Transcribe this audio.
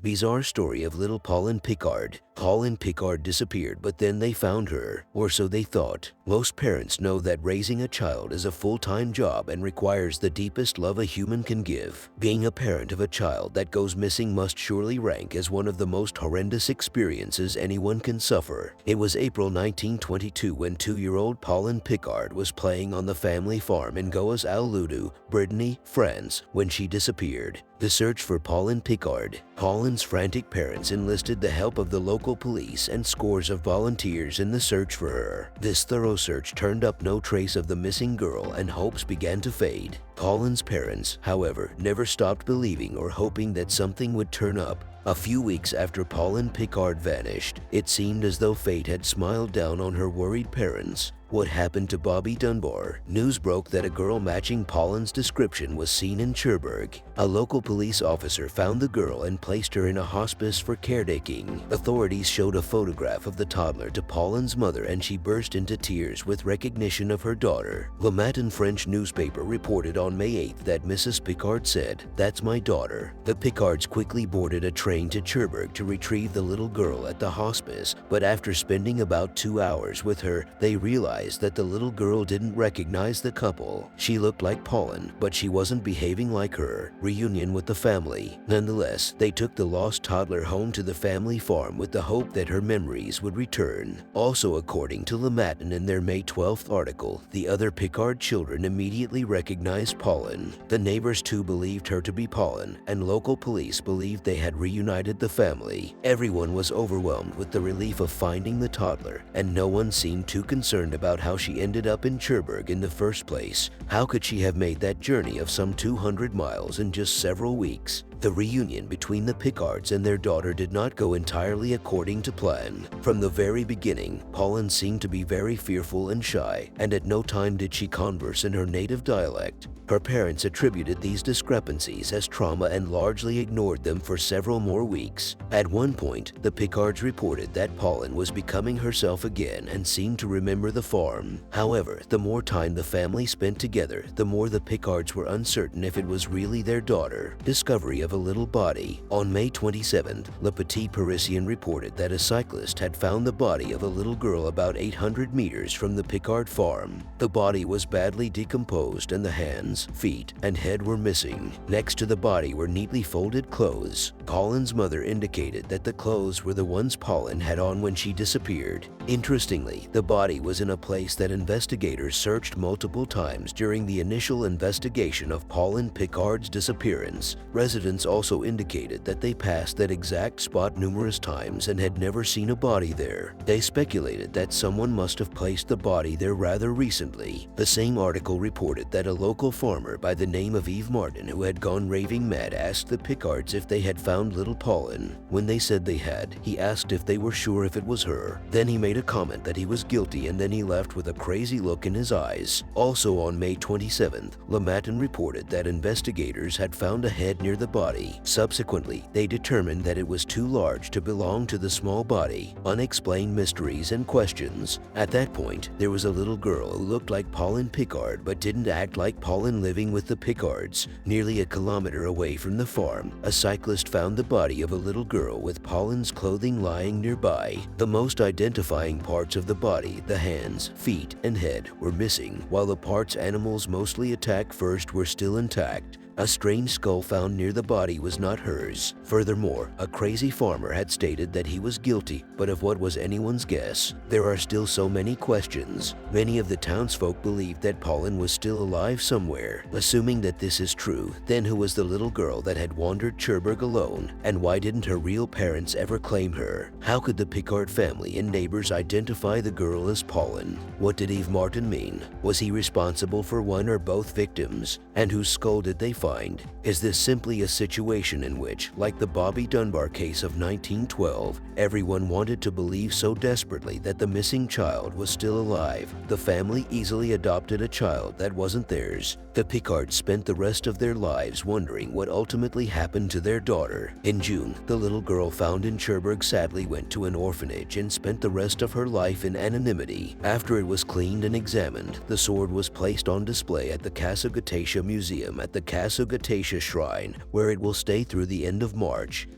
Bizarre story of little Pauline Picard. Pauline Picard disappeared, but then they found her, or so they thought. Most parents know that raising a child is a full-time job and requires the deepest love a human can give. Being a parent of a child that goes missing must surely rank as one of the most horrendous experiences anyone can suffer. It was April 1922 when 2-year-old Pauline Picard was playing on the family farm in Goas al Ludu, Brittany, France, when she disappeared. The search for Pauline Picard. Pauline's frantic parents enlisted the help of the local police and scores of volunteers in the search for her. This thorough search turned up no trace of the missing girl and hopes began to fade. Pauline's parents, however, never stopped believing or hoping that something would turn up. A few weeks after Pauline Picard vanished, it seemed as though fate had smiled down on her worried parents. What happened to Bobby Dunbar? News broke that a girl matching Pauline's description was seen in Cherbourg. A local police officer found the girl and placed her in a hospice for caretaking. Authorities showed a photograph of the toddler to Pauline's mother and she burst into tears with recognition of her daughter. Le Matin French newspaper reported on May 8th that Mrs. Picard said, "That's my daughter." The Picards quickly boarded a train to Cherbourg to retrieve the little girl at the hospice, but after spending about 2 hours with her, they realized that the little girl didn't recognize the couple. She looked like Pauline, but she wasn't behaving like her. Reunion with the family. Nonetheless, they took the lost toddler home to the family farm with the hope that her memories would return. Also, according to Le Matin in their May 12th article, the other Picard children immediately recognized Pauline. The neighbors too believed her to be Pauline, and local police believed they had reunited the family. Everyone was overwhelmed with the relief of finding the toddler, and no one seemed too concerned about how she ended up in Cherbourg in the first place. How could she have made that journey of some 200 miles in just several weeks? The reunion between the Picards and their daughter did not go entirely according to plan. From the very beginning, Pauline seemed to be very fearful and shy, and at no time did she converse in her native dialect. Her parents attributed these discrepancies as trauma and largely ignored them for several more weeks. At one point, the Picards reported that Pauline was becoming herself again and seemed to remember the farm. However, the more time the family spent together, the more the Picards were uncertain if it was really their daughter. Discovery of a little body. On May 27th, Le Petit Parisien reported that a cyclist had found the body of a little girl about 800 meters from the Picard farm. The body was badly decomposed and the hands, feet, and head were missing. Next to the body were neatly folded clothes. Pauline's mother indicated that the clothes were the ones Pauline had on when she disappeared. Interestingly, the body was in a place that investigators searched multiple times during the initial investigation of Pauline Picard's disappearance. Residents also indicated that they passed that exact spot numerous times and had never seen a body there. They speculated that someone must have placed the body there rather recently. The same article reported that a local farmer by the name of Yves Martin, who had gone raving mad, asked the Picards if they had found little Pauline. When they said they had, he asked if they were sure if it was her. Then he made a comment that he was guilty and then he left with a crazy look in his eyes. Also on May 27th, Le Matin reported that investigators had found a head near the body. Subsequently, they determined that it was too large to belong to the small body. Unexplained mysteries and questions. At that point, there was a little girl who looked like Pauline Picard but didn't act like Pauline living with the Picards. Nearly a kilometer away from the farm, a cyclist found the body of a little girl with Pauline's clothing lying nearby. The most identifying parts of the body, the hands, feet, and head, were missing, while the parts animals mostly attack first were still intact. A strange skull found near the body was not hers. Furthermore, a crazy farmer had stated that he was guilty, but of what was anyone's guess? There are still so many questions. Many of the townsfolk believed that Pauline was still alive somewhere. Assuming that this is true, then who was the little girl that had wandered Cherbourg alone? And why didn't her real parents ever claim her? How could the Picard family and neighbors identify the girl as Pauline? What did Yves Martin mean? Was he responsible for one or both victims? And whose skull did they find find? Is this simply a situation in which, like the Bobby Dunbar case of 1912, everyone wanted to believe so desperately that the missing child was still alive, the family easily adopted a child that wasn't theirs? The Picards spent the rest of their lives wondering what ultimately happened to their daughter. In June, the little girl found in Cherbourg sadly went to an orphanage and spent the rest of her life in anonymity. After it was cleaned and examined, the sword was placed on display at the Casa Gatasha Museum at the Casa Gatasha Shrine, where it will stay through the end of March.